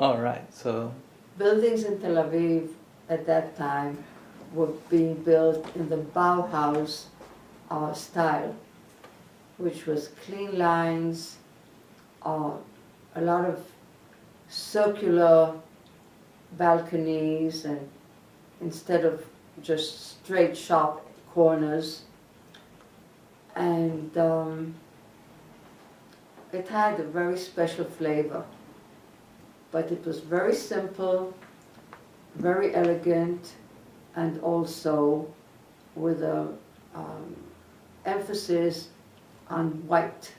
All right. So Buildings in Tel Aviv at that time were being built in the Bauhaus style, which was clean lines, a lot of circular balconies, and instead of just straight sharp corners. And it had a very special flavor, but it was very simple, very elegant, and also with a emphasis on white.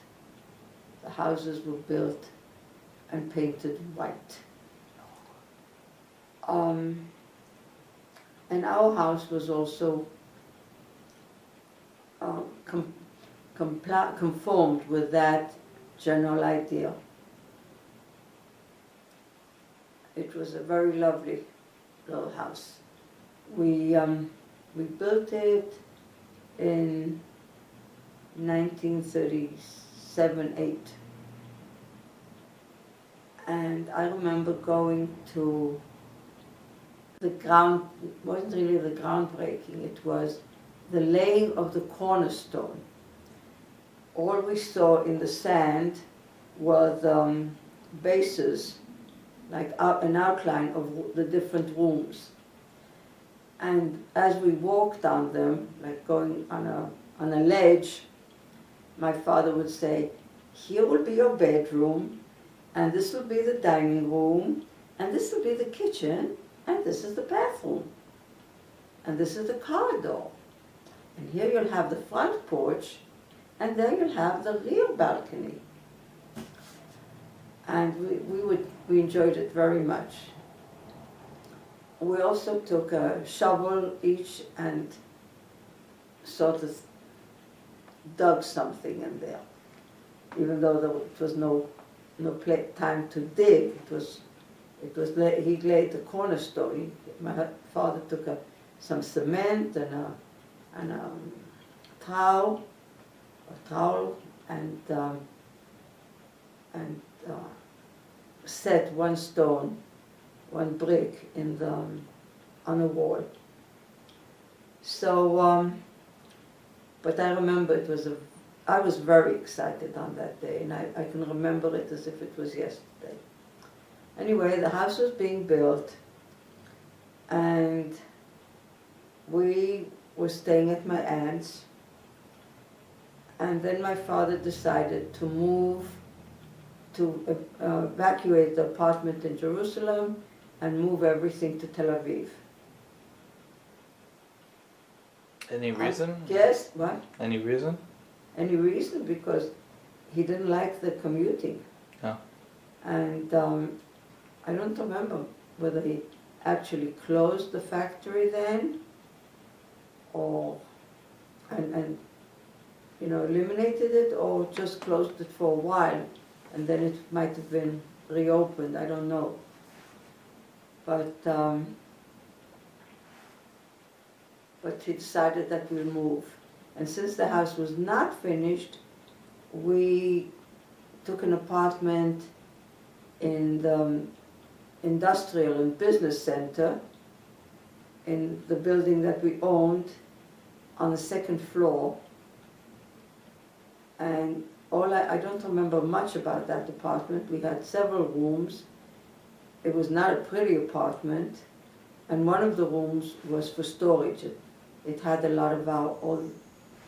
The houses were built and painted white. And our house was also conformed with that general idea. It was a very lovely little house. We built it in 1937-8, and I remember going to the ground. It wasn't really the groundbreaking, it was the laying of the cornerstone. All we saw in the sand were the bases, like an outline of the different rooms. And as we walked down them, like going on a ledge, my father would say, here will be your bedroom, and this will be the dining room, and this will be the kitchen, and this is the bathroom, and this is the corridor. And here you'll have the front porch, and there you'll have the rear balcony. And we enjoyed it very much. We also took a shovel each and sort of dug something in there. Even though there was no time to dig, he laid the cornerstone. My father took some cement and a trowel, and set one stone, one brick on a wall. So, but I remember I was very excited on that day, and I can remember it as if it was yesterday. Anyway, the house was being built, and we were staying at my aunt's, and then my father decided to evacuate the apartment in Jerusalem and move everything to Tel Aviv. Any reason? Yes, what? Any reason? Any reason? Because he didn't like the commuting. Oh. And I don't remember whether he actually closed the factory then, or and eliminated it, or just closed it for a while, and then it might have been reopened. I don't know. But he decided that we'll move. And since the house was not finished, we took an apartment in the industrial and business center in the building that we owned on the second floor. And I don't remember much about that apartment. We had several rooms. It was not a pretty apartment, and one of the rooms was for storage. It had a lot of all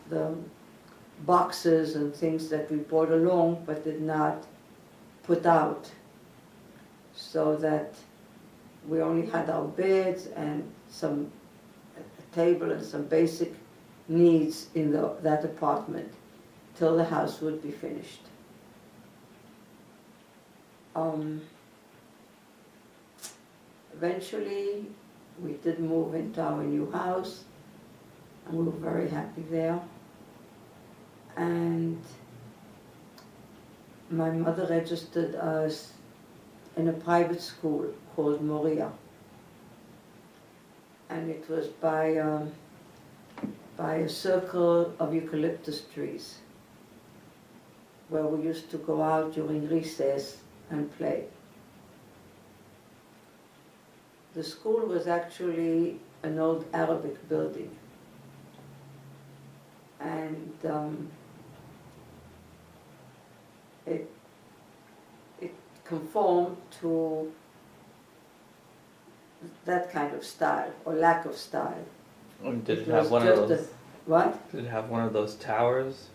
the boxes and things that we brought along but did not put out, so that we only had our beds and a table and some basic needs in that apartment till the house would be finished. Eventually, we did move into our new house, and we were very happy there. And my mother registered us in a private school called Moria, and it was by a circle of eucalyptus trees, where we used to go out during recess and play. the school was actually an old Arabic building. And it conformed to that kind of style, or lack of style. Did it was have one of just those? What? Did it have one of those towers?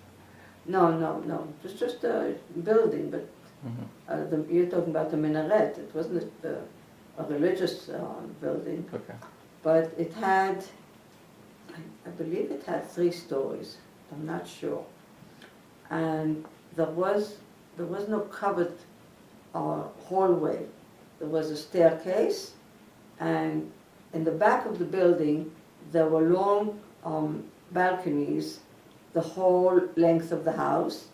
No. It was just a building, but you're talking about the minaret. It wasn't a religious building, Okay. but it had, I believe it had 3 stories. I'm not sure. And there was no covered hallway. There was a staircase, and in the back of the building there were long balconies the whole length of the house,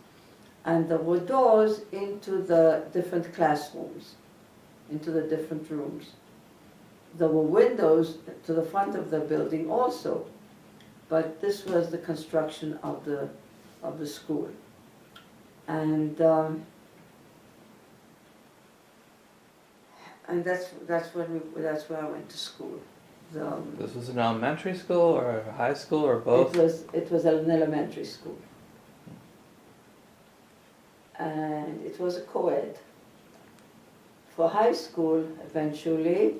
and there were doors into the different classrooms, into the different rooms. There were windows to the front of the building also, but this was the construction of the school. And that's where I went to school. This was an elementary school or a high school or both? It was an elementary school, and it was a co-ed. For high school, eventually,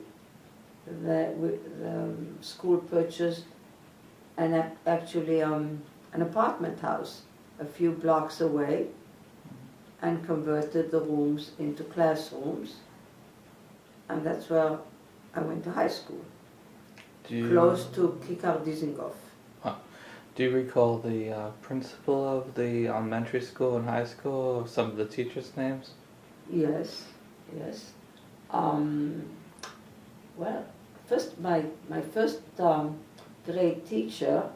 the school purchased an apartment house a few blocks away, and converted the rooms into classrooms, and that's where I went to high school. Close to Kikar Dizengoff. Do you recall the principal of the elementary school and high school, some of the teachers' names? Yes. Well, my first grade teacher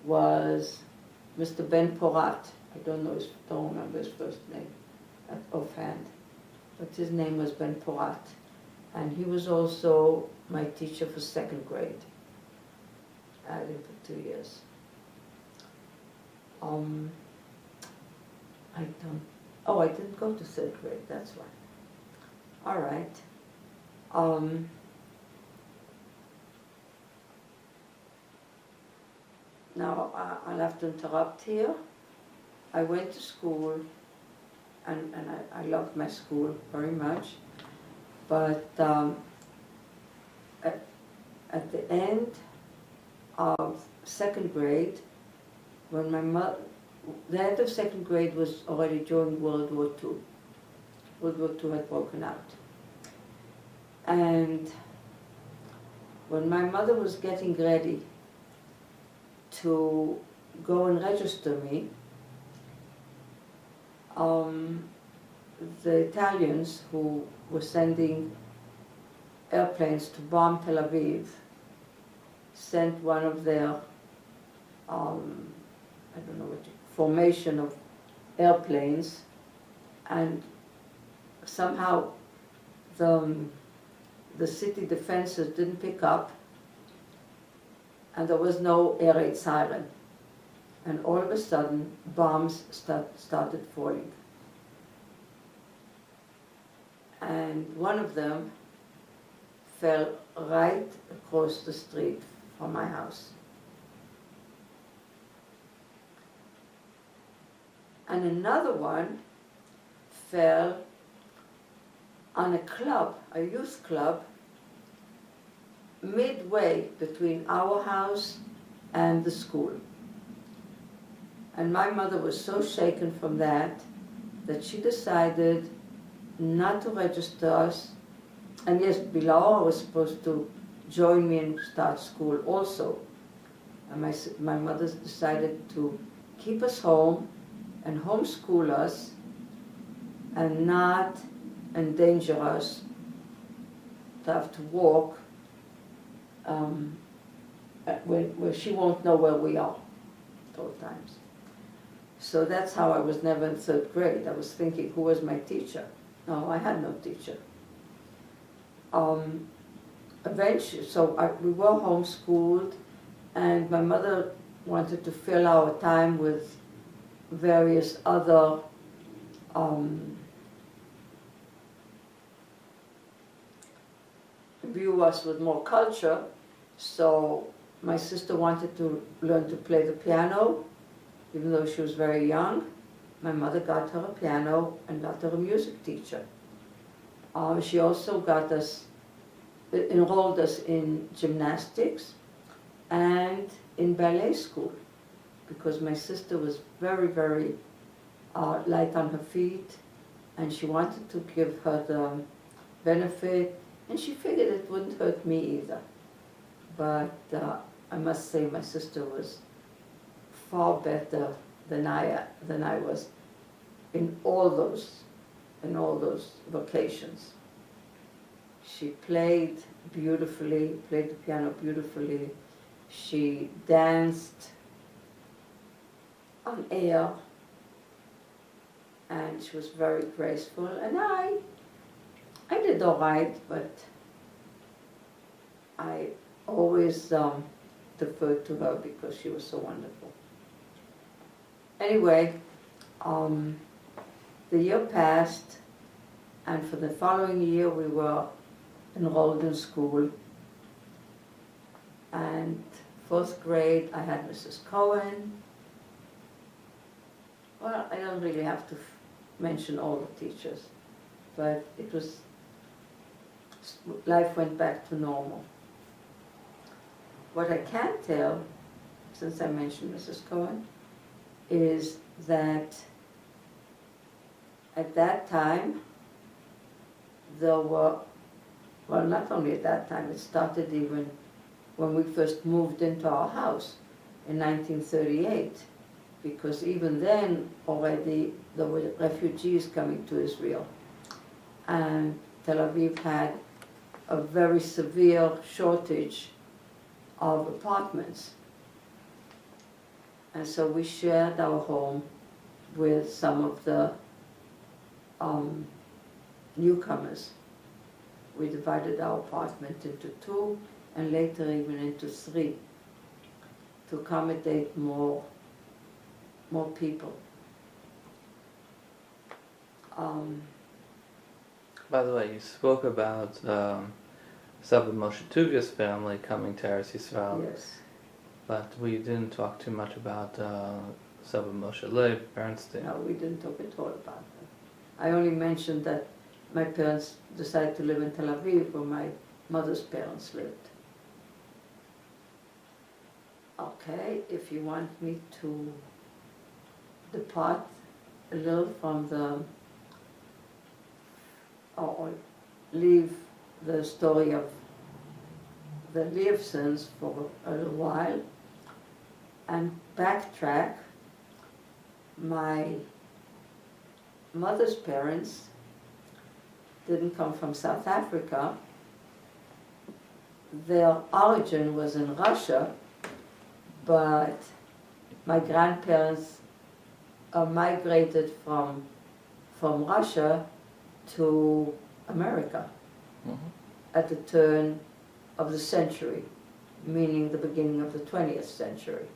was Mr. Ben Porat. I don't remember his first name offhand, but his name was Ben Porat, and he was also my teacher for 2nd grade. I had him for 2 years. I didn't go to 3rd grade, that's why. All right. Now, I'll have to interrupt here. I went to school, and I loved my school very much, but at the end of 2nd grade, when the end of 2nd grade was already during World War II. World War II had broken out. And when my mother was getting ready to go and register me, the Italians who were sending airplanes to bomb Tel Aviv sent one of their, formation of airplanes, and somehow the city defenses didn't pick up, and there was no air raid siren. And all of a sudden, bombs started falling. And one of them fell right across the street from my house. And another one fell on a club, a youth club, midway between our house and the school. And my mother was so shaken from that she decided not to register us. And yes, Bilal was supposed to join me and start school also. And my mother decided to keep us home and homeschool us and not endanger us to have to walk where she won't know where we are at all times. So that's how I was never in 3rd grade. I was thinking, who was my teacher? No, I had no teacher. Eventually, we were homeschooled, and my mother wanted to fill our time with various other imbue us with more culture. So my sister wanted to learn to play the piano, even though she was very young. My mother got her a piano and got her a music teacher. She also enrolled us in gymnastics and in ballet school, because my sister was very, very light on her feet, and she wanted to give her the benefit, and she figured it wouldn't hurt me either. But I must say my sister was far better than I was in all those vocations. She played beautifully, played the piano beautifully. She danced on air, and she was very graceful. And I did all right, but I always deferred to her because she was so wonderful. Anyway, the year passed, and for the following year we were enrolled in school. And 4th grade, I had Mrs. Cohen. Well, I don't really have to mention all the teachers, but life went back to normal. What I can tell, since I mentioned Mrs. Cohen, is that at that time there were, well, not only at that time, it started even when we first moved into our house in 1938, because even then already there were refugees coming to Israel, and Tel Aviv had a very severe shortage of apartments. And so we shared our home with some of the newcomers. We divided our apartment into 2 and later even into 3 to accommodate more people. By the way, you spoke about Saba Moshe Tuvia's family coming to Eretz Yisrael. Yes. But we didn't talk too much about Saba Moshe Leib Bernstein. No, we didn't talk at all about that. I only mentioned that my parents decided to live in Tel Aviv, where my mother's parents lived. Okay, if you want me to depart a little from or leave the story of the Leibsons for a little while and backtrack, my mother's parents didn't come from South Africa. Their origin was in Russia, but my grandparents migrated from Russia to America at the turn of the century, meaning the beginning of the 20th century.